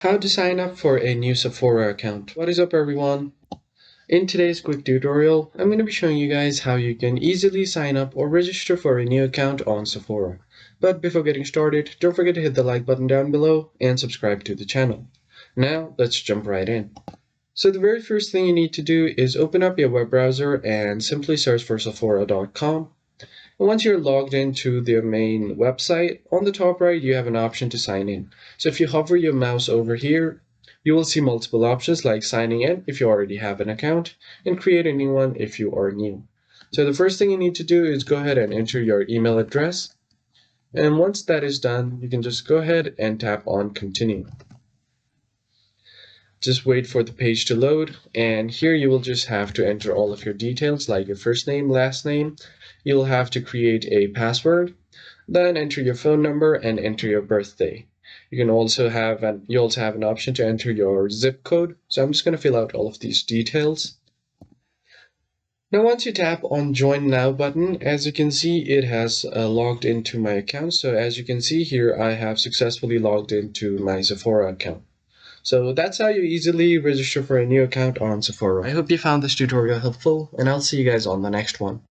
How to sign up for a new Sephora account. What is up, everyone? In today's quick tutorial, I'm going to be showing you guys how you can easily sign up or register for a new account on Sephora. But before getting started, don't forget to hit the like button down below and subscribe to the channel. Now, let's jump right in. So the very first thing you need to do is open up your web browser and simply search for Sephora.com. Once you're logged into the main website, on the top right, you have an option to sign in. So if you hover your mouse over here, you will see multiple options like signing in if you already have an account and create a new one if you are new. So the first thing you need to do is go ahead and enter your email address. And once that is done, you can just go ahead and tap on continue. Just wait for the page to load, and here you will just have to enter all of your details like your first name, last name. You'll have to create a password, then enter your phone number and enter your birthday. You also have an option to enter your zip code. So I'm just going to fill out all of these details. Now once you tap on join now button, as you can see, it has logged into my account. So as you can see here, I have successfully logged into my Sephora account. So that's how you easily register for a new account on Sephora. I hope you found this tutorial helpful, and I'll see you guys on the next one.